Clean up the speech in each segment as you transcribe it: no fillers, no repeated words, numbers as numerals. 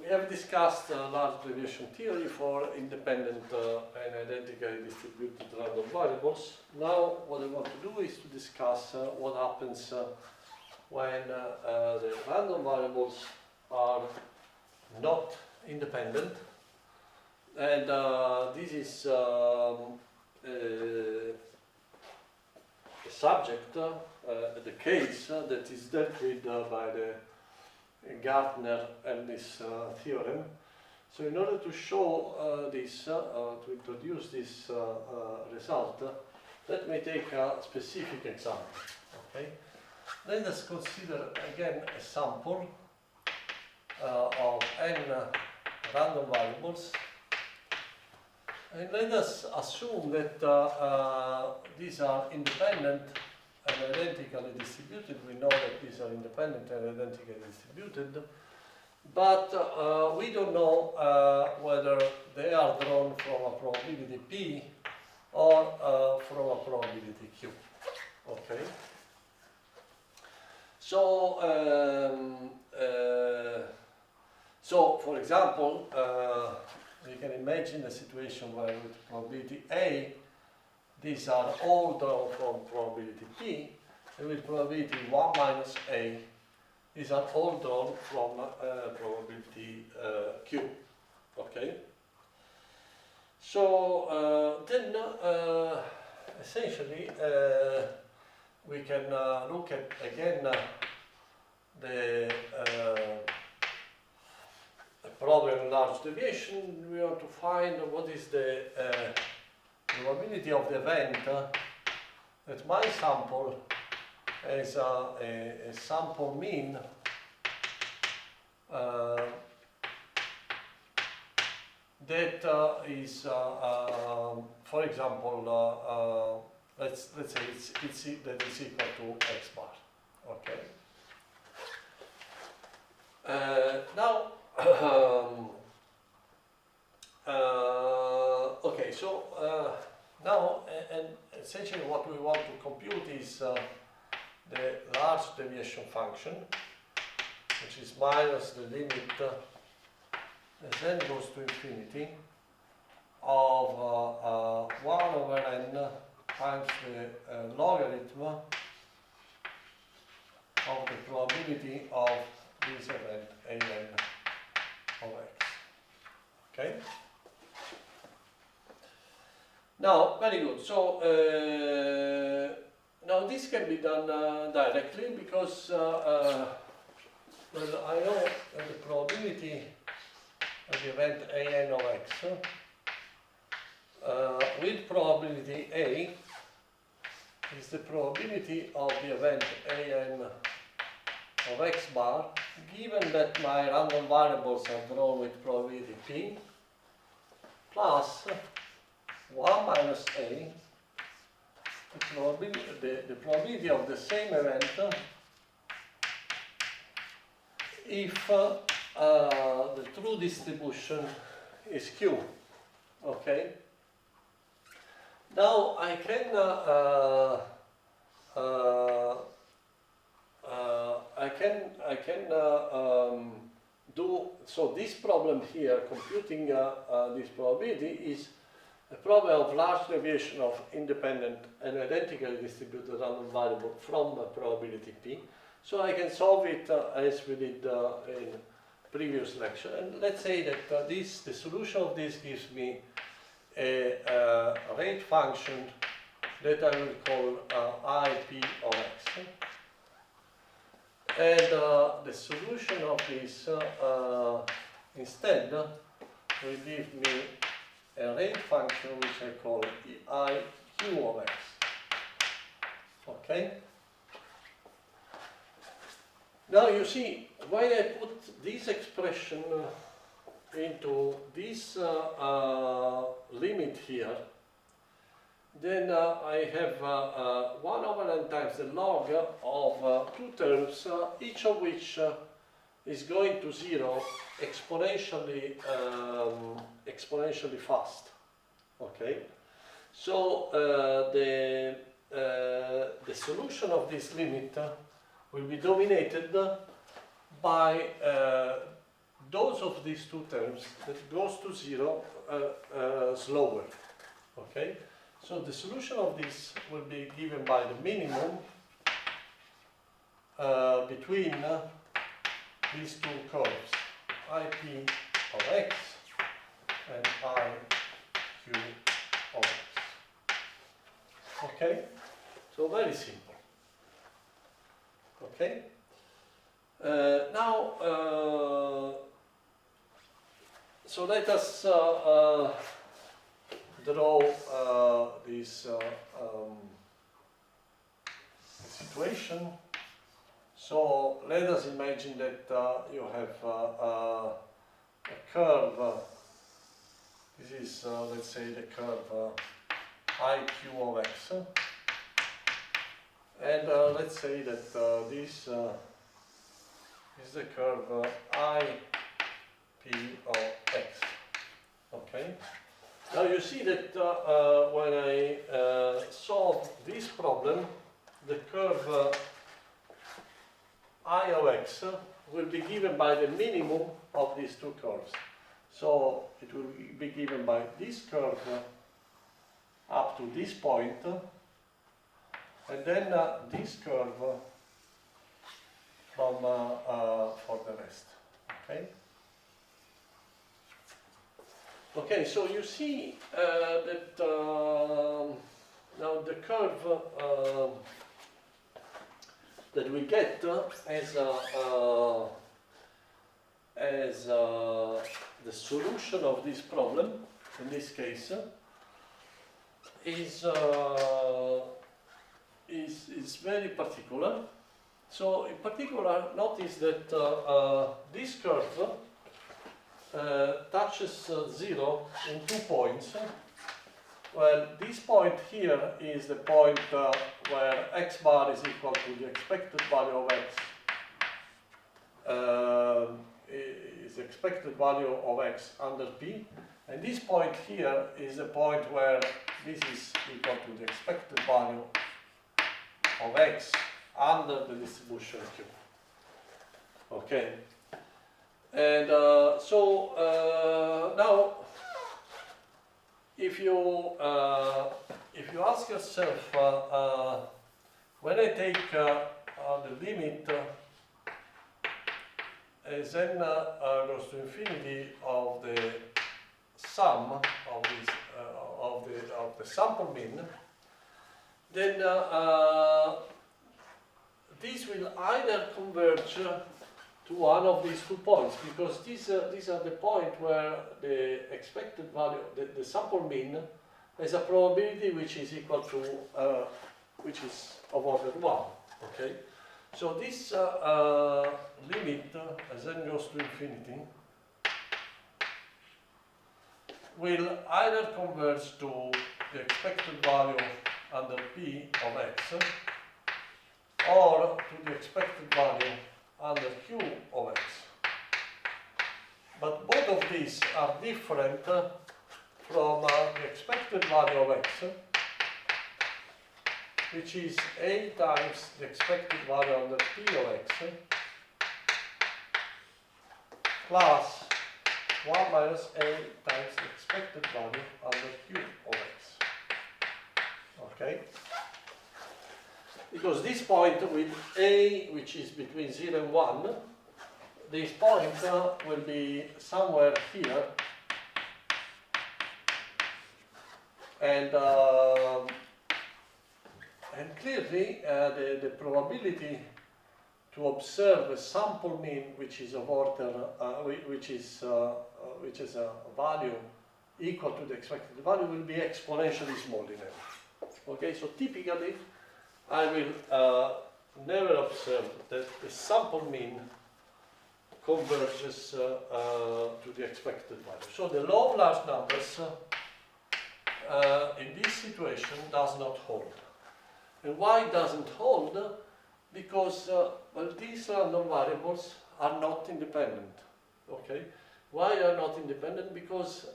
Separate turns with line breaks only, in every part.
We have discussed large deviation theory for independent and identically distributed random variables. Now what I want to do is to discuss what happens when the random variables are not independent, and this is a subject, the case that is dealt with by the Gartner and this theorem. So in order to show this, to introduce this result, let me take a specific example. Okay? Let us consider again a sample of n random variables, and let us assume that these are independent and identically distributed. We know that these are independent and identically distributed, but we don't know whether they are drawn from a probability P or from a probability Q. Okay? So, for example, we can imagine a situation where with probability A, these are all drawn from probability P, and with probability 1 minus A, these are all drawn from probability Q. Okay? So then essentially we can look at again the problem large deviation. We want to find what is the probability of the event that my sample has a sample mean that is, for example, let's say that is equal to x bar. Okay. Now, okay, so now, and essentially what we want to compute is the large deviation function, which is minus the limit as n goes to infinity of 1 over n times the logarithm of the probability of this event an of x. Okay? Now, very good. So, now this can be done directly because well, I know that the probability of the event an of x with probability A is the probability of the event an of x bar, given that my random variables are drawn with probability P, plus 1 minus A, the probability of the same event if the true distribution is Q. Okay? Now I can do, so this problem here, computing this probability, is a problem of large deviation of independent and identically distributed random variable from probability P. So I can solve it as we did in previous lecture. And let's say that the solution of this gives me a rate function that I will call IP of x. And the solution of this instead will give me a rate function which I call IQ of x. Okay? Now you see, when I put this expression into this limit here, then I have 1 over n times the log of two terms, each of which is going to 0 exponentially fast. Okay, so the solution of this limit will be dominated by those of these two terms that goes to zero slower. Okay, so the solution of this will be given by the minimum between these two curves, IP of x and IQ of x. Okay, so very simple. Okay, now so let us draw this situation. So let us imagine that you have a curve. This is, let's say, the curve IQ of x. And let's say that this is the curve IP of x. Okay. Now you see that when I solve this problem, the curve I of x will be given by the minimum of these two curves. So it will be given by this curve up to this point, and then this curve from for the rest. Okay. Okay, so you see that now the curve that we get as the solution of this problem, in this case, is very particular. So in particular, notice that this curve touches zero in 2 points. Well, this point here is the point where x bar is equal to the expected value of x. Is the expected value of x under P. And this point here is the point where this is equal to the expected value of x under the distribution Q. Okay. And now, if you ask yourself, when I take the limit as n goes to infinity of the sum of this of the sample mean, then this will either converge to one of these 2 points, because these are the point where the expected value, the sample mean, has a probability which is equal to, which is of order 1. Okay, so this limit as n goes to infinity will either converge to the expected value under P of x, or to the expected value under Q of x. But both of these are different from the expected value of x, which is A times the expected value under P of x, plus 1 minus A times the expected value under Q of x. Okay? Because this point with A, which is between 0 and 1, this point will be somewhere here. And clearly, the probability to observe a sample mean which is of order, which is a value equal to the expected value, will be exponentially small in n. Okay, so typically, I will never observe that the sample mean converges to the expected value. So the law of large numbers in this situation does not hold. And why it doesn't hold? Because well, these random variables are not independent. Okay, why are not independent? Because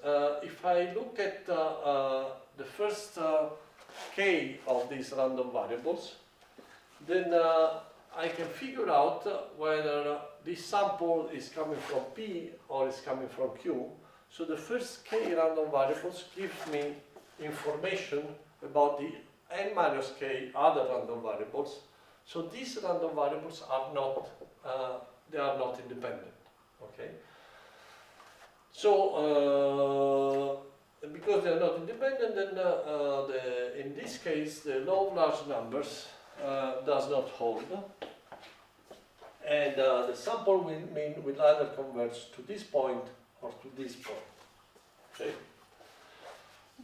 if I look at the first k of these random variables, then I can figure out whether this sample is coming from P or is coming from Q. So the first k random variables give me information about the n minus k other random variables. So these random variables are not, they are not independent. Okay. So because they are not independent, then in this case the law of large numbers does not hold, and the sample will either converge to this point or to this point. Okay.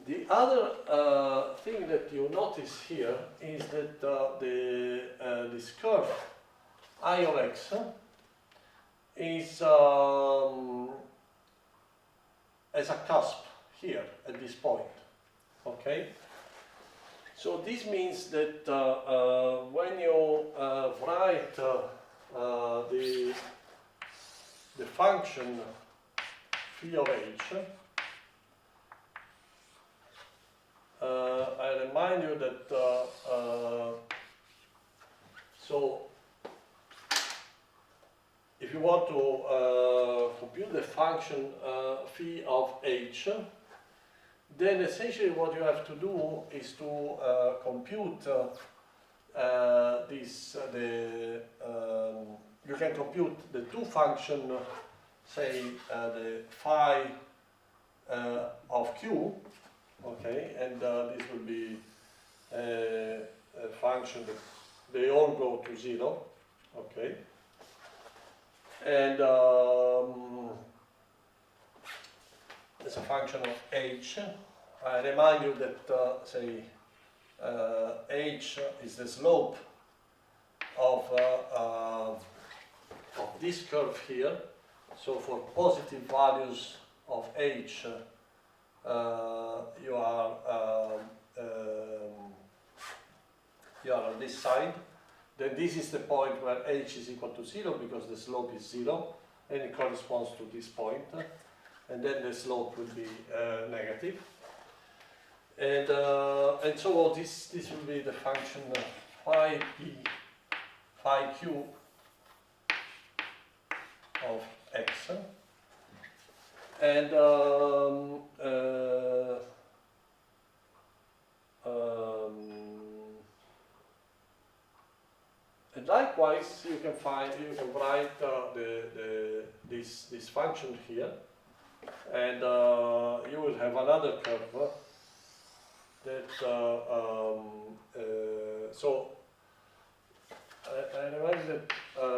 The other thing that you notice here is that this curve I of x is as a cusp here at this point. Okay. So this means that when you write the function phi of h, I remind you that so if you want to compute the function phi of h, then essentially what you have to do is to compute you can compute the two functions, say the phi of q, okay, and this will be a function that they all go to 0, okay, and as a function of h. I remind you that say h is the slope of this curve here. So for positive values of h, you are on this side. Then this is the point where h is equal to 0 because the slope is 0, and it corresponds to this point. And then the slope will be negative. And so this will be the function phi p, phi q of x. And and likewise, you can write this function here, and you will have another curve that so I remind that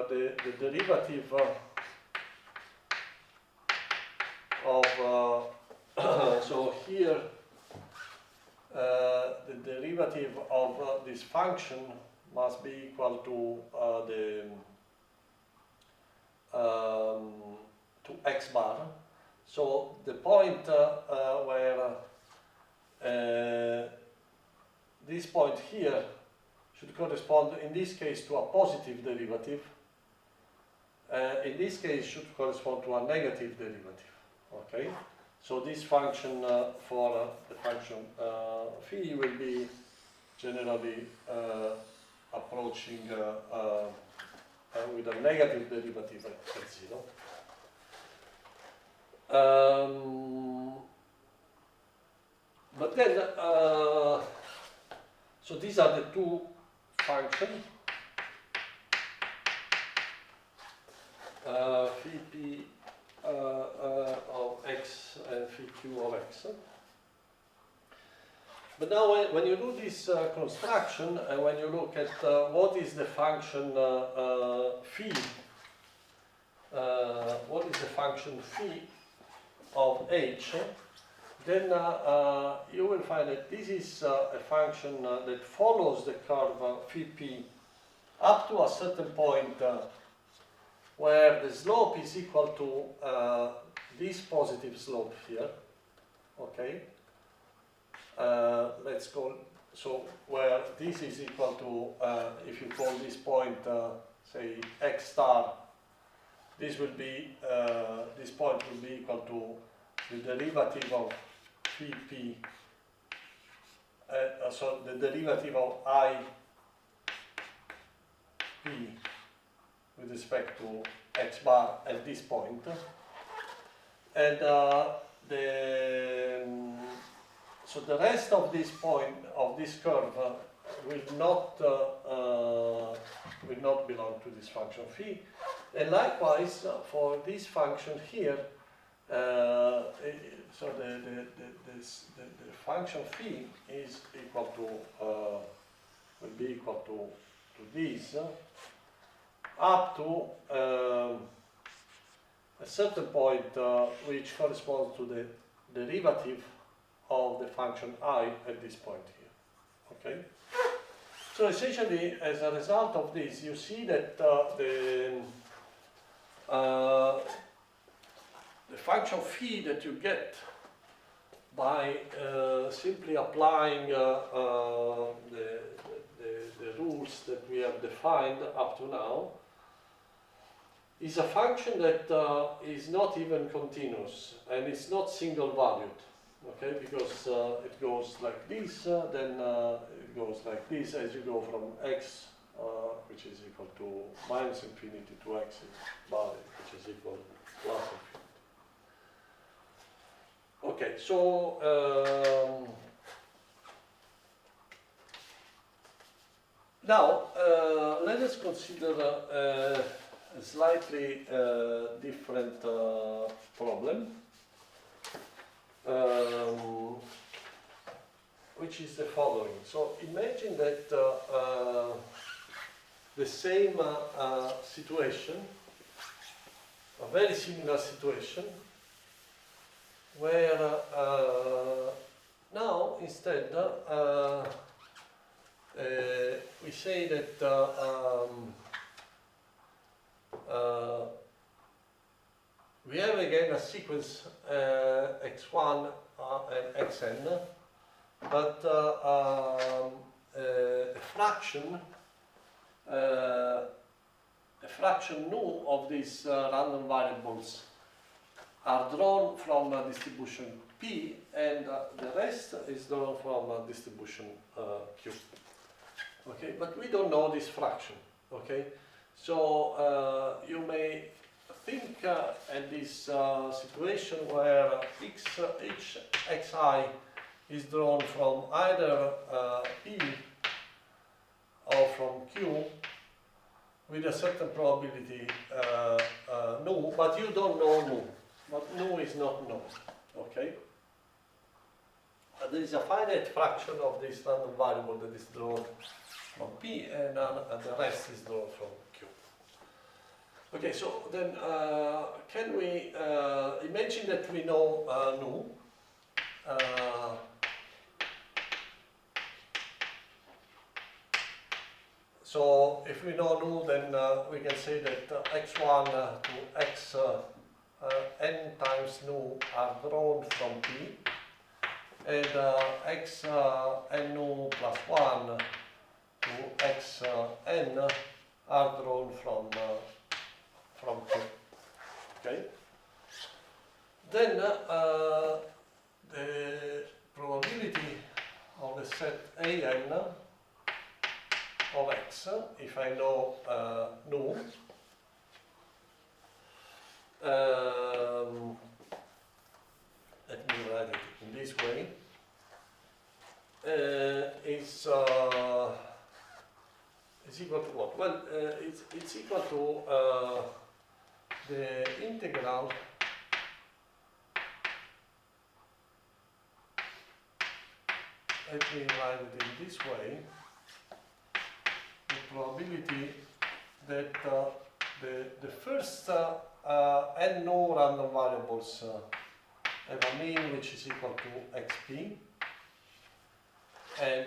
the derivative of so here the derivative of this function must be equal to to x bar. So the point where this point here should correspond, in this case, to a positive derivative. In this case, should correspond to a negative derivative. Okay. So this function for the function phi will be generally approaching with a negative derivative at 0. But then, so these are the two functions, phi p of x and phi q of x. But now when you do this construction, and when you look at what is the function phi, what is the function phi of h, then you will find that this is a function that follows the curve phi p up to a certain point where the slope is equal to this positive slope here. Okay. Let's call, so where this is equal to, if you call this point, say x star, this will be, this point will be equal to the derivative of phi p, so the derivative of I p with respect to x bar at this point, and so the rest of this point of this curve will not belong to this function phi, and likewise for this function here. So the function phi is equal to will be equal to this up to a certain point which corresponds to the derivative of the function I at this point here. Okay. So essentially, as a result of this, you see that the function phi that you get by simply applying the rules that we have defined up to now is a function that is not even continuous and it's not single valued. Okay, because it goes like this, then it goes like this as you go from x, which is equal to minus infinity, to x bar, which is equal to plus infinity. Okay, so now let us consider a slightly different problem. Which is the following. So imagine that the same situation, a very similar situation, where now instead we say that we have again a sequence x1 and xn, but a fraction nu of these random variables are drawn from a distribution P, and the rest is drawn from a distribution Q. Okay, but we don't know this fraction. Okay, so you may think at this situation where each xi is drawn from either P or from Q with a certain probability nu, but you don't know nu. But nu is not known. Okay? There is a finite fraction of this random variable that is drawn from P, and the rest is drawn from Q. Okay, so then can we imagine that we know nu? So if we know nu, then we can say that x1 to x n times nu are drawn from P, and x n nu plus 1 to x n are drawn from Q. Okay. Then the probability of the set an of x, if I know nu, let me write it in this way, is equal to what? Well, it's equal to the integral let me write it in this way, the probability that the first n no random variables have a mean which is equal to xp, and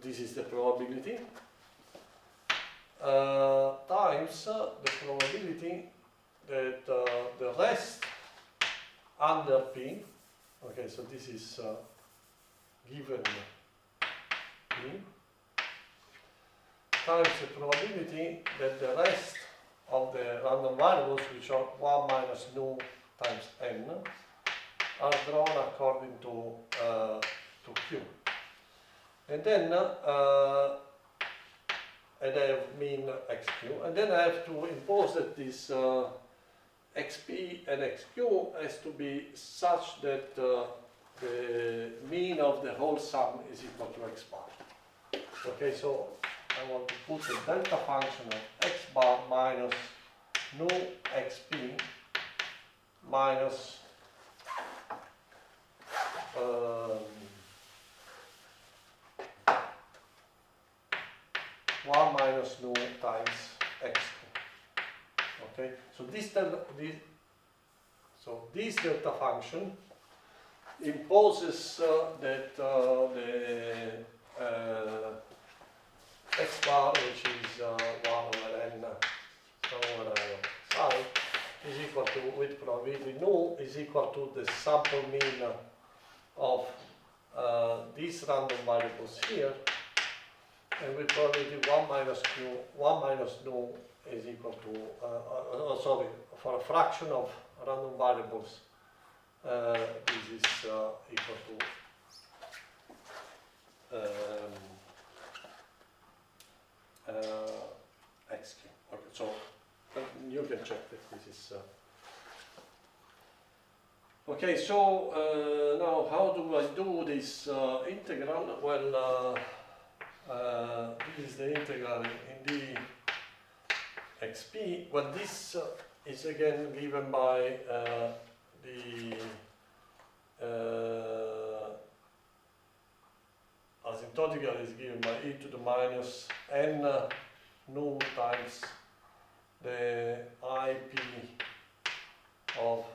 this is the probability, times the probability that the rest under P, okay, so this is given P, times the probability that the rest of the random variables, which are 1 minus nu times n, are drawn according to Q. And then and I have mean xq, and then I have to impose that this xp and xq has to be such that the mean of the whole sum is equal to x bar. Okay, so I want to put the delta function of x bar minus nu xp minus 1 minus nu times x. Okay, so this delta function imposes that the x bar, which is 1 over n over psi, is equal to, with probability nu, is equal to the sample mean of these random variables here, and with probability 1 minus nu is equal to, sorry, for a fraction of random variables, this is equal to xq. Okay, so you can check that this is. Okay, so now how do I do this integral? Well, this is the integral in the xp. Well, this is again given by the asymptotical is given by e to the minus n nu times the ip of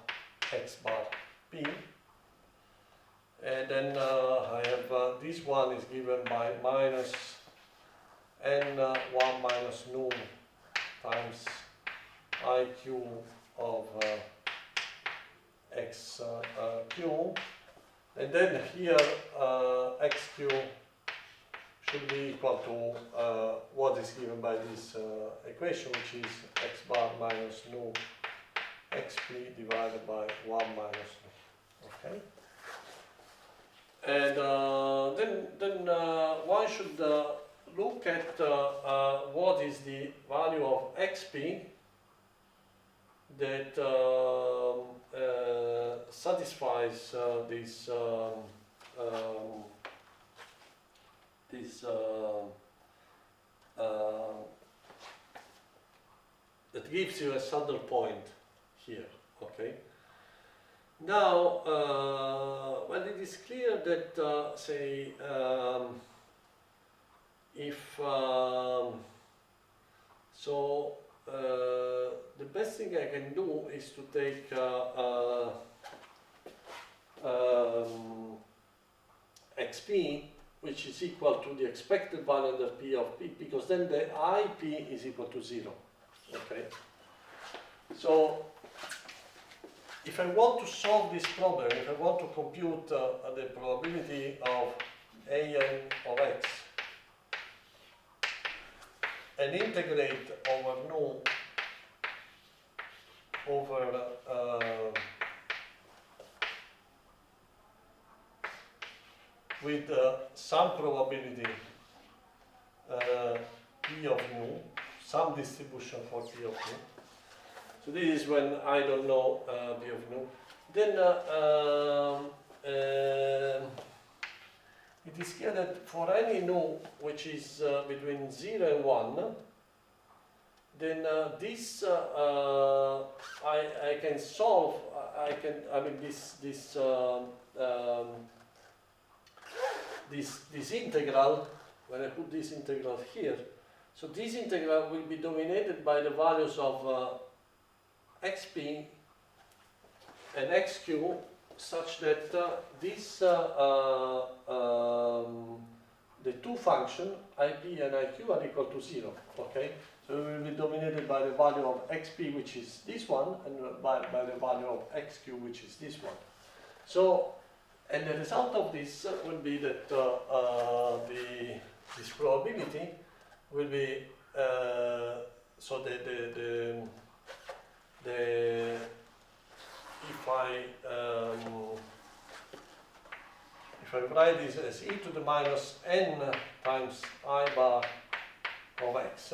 x bar p, and then I have this one is given by minus n 1 minus nu times iq of xq, and then here xq should be equal to what is given by this equation, which is x bar minus nu xp divided by 1 minus nu. Okay, and then one should look at what is the value of xp that satisfies this that gives you a saddle point here. Okay. Now, well, it is clear that say if the best thing I can do is to take xp, which is equal to the expected value under p of p, because then the ip is equal to 0. Okay. So if I want to solve this problem, if I want to compute the probability of an of x and integrate over nu over with some probability p of nu, some distribution for p of nu. So this is when I don't know p of nu. Then it is clear that for any nu which is between 0 and 1, then this I can solve. This integral, when I put this integral here, so this integral will be dominated by the values of xp and xq, such that the two functions ip and iq are equal to 0. Okay, so it will be dominated by the value of xp, which is this one, and by the value of xq, which is this one. So, and the result of this will be that this probability will be so if I write this as e to the minus n times I bar of x.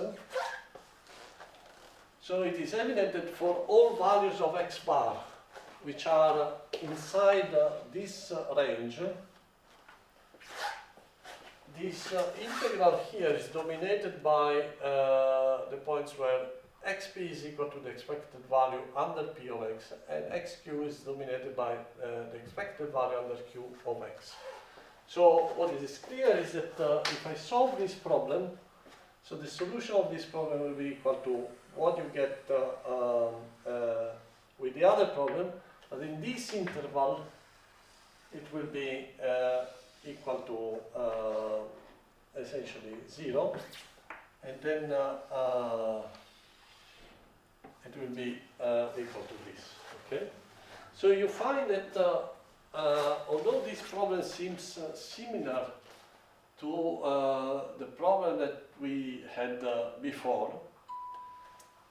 So it is evident that for all values of x bar which are inside this range, this integral here is dominated by the points where xp is equal to the expected value under p of x, and xq is dominated by the expected value under q of x. So what is clear is that if I solve this problem, so the solution of this problem will be equal to what you get with the other problem, but in this interval it will be equal to essentially 0, and then it will be equal to this. Okay, so you find that although this problem seems similar to the problem that we had before,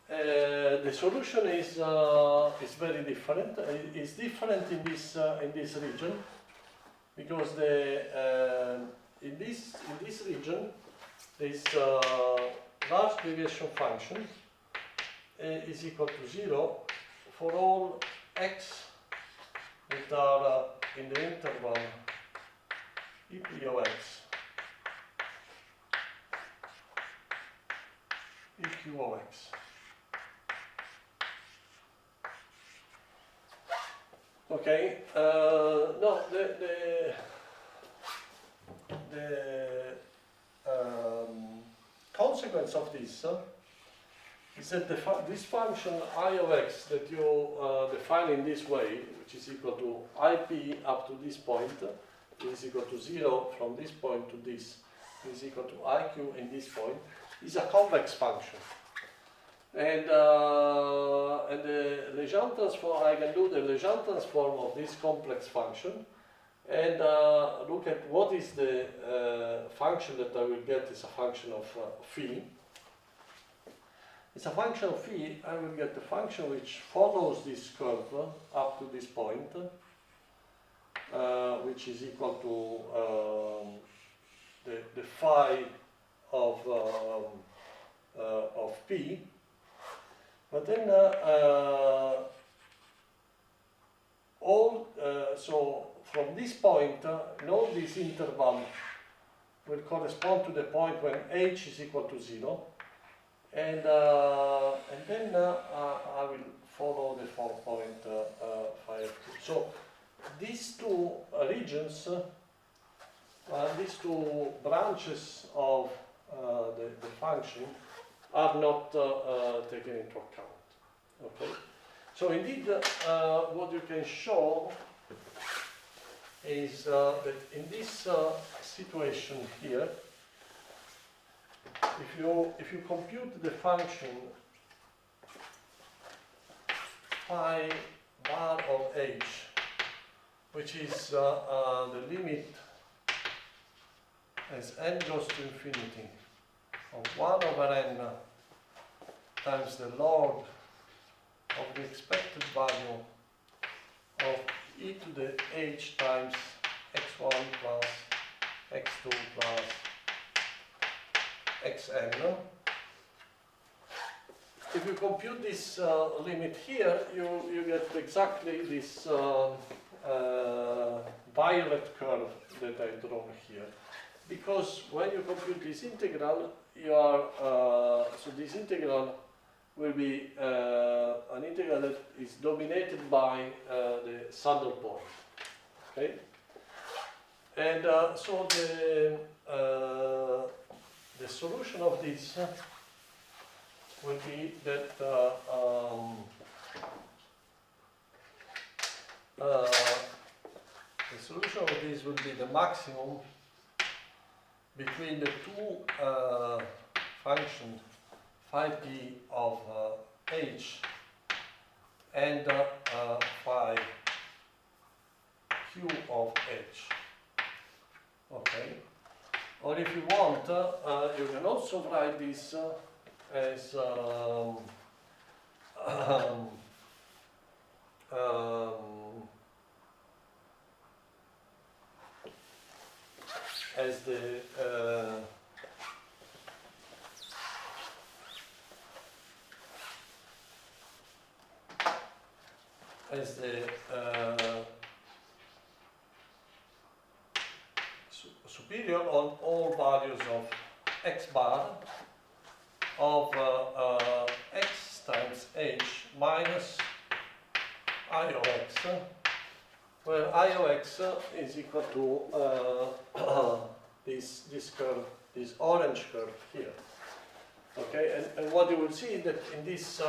the solution is very different. It's different in this region, because in this region this large deviation function is equal to 0 for all x that are in the interval EP of x, EQ of x. Okay, no, the consequence of this is that this function I of x that you define in this way, which is equal to IP up to this point, is equal to 0 from this point to this, is equal to IQ in this point, is a convex function. And the Legendre transform, I can do the Legendre transform of this complex function and look at what is the function that I will get is a function of phi. It's a function of phi. I will get the function which follows this curve up to this point, which is equal to the phi of p. But then so from this point, all this interval will correspond to the point when h is equal to 0, and then I will follow the 4-point phi of t. So these two regions, these two branches of the function are not taken into account. Okay, so indeed, what you can show is that in this situation here, if you compute the function phi bar of h, which is the limit as n goes to infinity of 1 over n times the log of the expected value of e to the h times x1 plus x2 plus xn. If you compute this limit here, you get exactly this violet curve that I've drawn here. Because when you compute this integral, you are so this integral will be an integral that is dominated by the saddle point. Okay, and so the solution of this will be that the solution of this will be the maximum between the two functions phi p of h and phi q of h. Okay, or if you want, you can also write this as as the superior on all values of x bar of x times h minus I of x, where I of x is equal to this curve, this orange curve here. Okay, and what you will see is that in this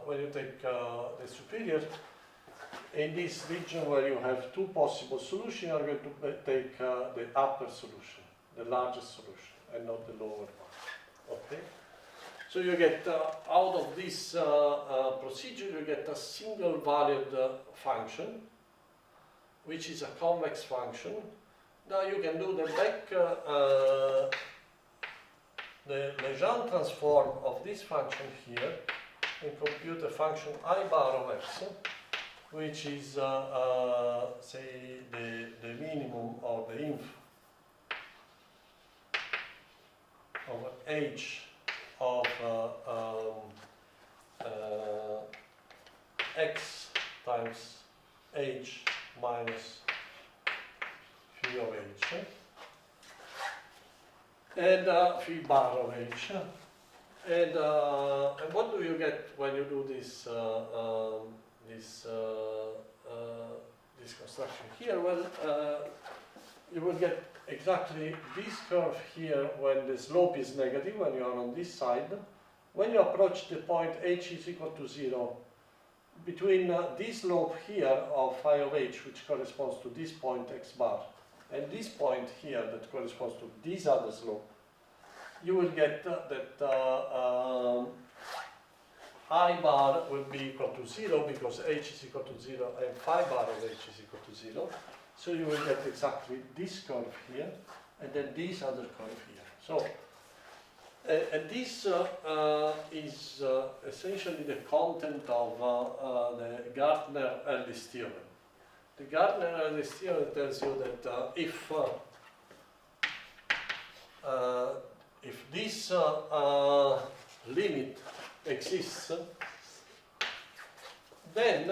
when you take the superior, in this region where you have two possible solutions, you are going to take the upper solution, the largest solution, and not the lower one. Okay, so you get out of this procedure, you get a single valued function, which is a convex function. Now you can do the back. The Legendre transform of this function here and compute a function I bar of x, which is, say, the minimum or the inf of h of x times h minus phi of h. And phi bar of h. And what do you get when you do this this construction here? Well, you will get exactly this curve here when the slope is negative, when you are on this side. When you approach the point h is equal to 0, between this slope here of phi of h, which corresponds to this point x bar, and this point here that corresponds to this other slope, you will get that I bar will be equal to 0 because h is equal to 0 and phi bar of h is equal to 0. So you will get exactly this curve here and then this other curve here. So, and this is essentially the content of the Gardner-Ellis theorem. The Gardner-Ellis theorem tells you that if this limit exists, then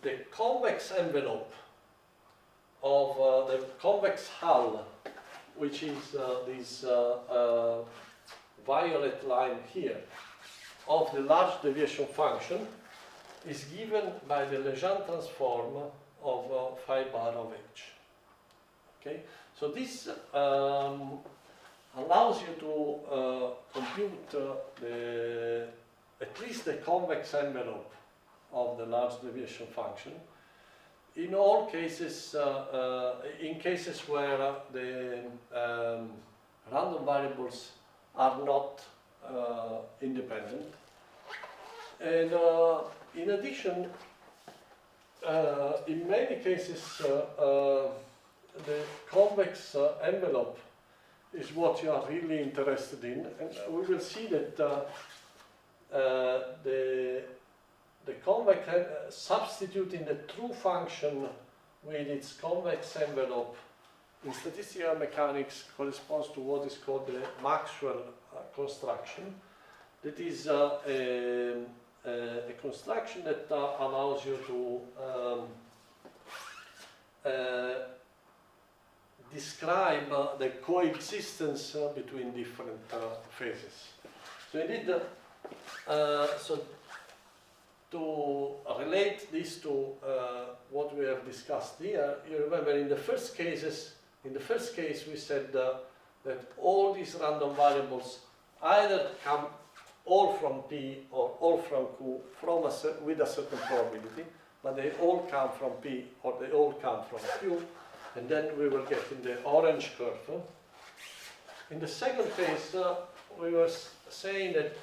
the convex envelope of the convex hull, which is this violet line here, of the large deviation function, is given by the Legendre transform of phi bar of h. Okay, so this allows you to compute at least the convex envelope of the large deviation function in all cases, in cases where the random variables are not independent. And in addition, in many cases, the convex envelope is what you are really interested in, and we will see that the convex substituting the true function with its convex envelope in statistical mechanics corresponds to what is called the Maxwell construction. That is a construction that allows you to describe the coexistence between different phases. So indeed, so to relate this to what we have discussed here, you remember in the first case we said that all these random variables either come all from P or all from Q with a certain probability, but they all come from P or they all come from Q. And then we will get in the orange curve. In the second case, we were saying that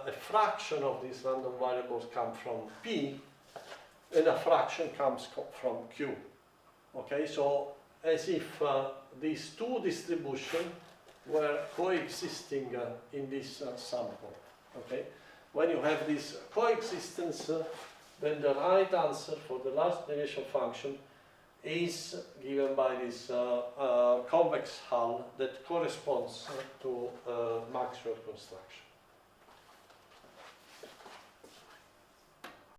a fraction of these random variables come from P, and a fraction comes from Q. Okay, so as if these two distributions were coexisting in this sample. Okay, when you have this coexistence, then the right answer for the last deviation function is given by this convex hull that corresponds to Maxwell construction.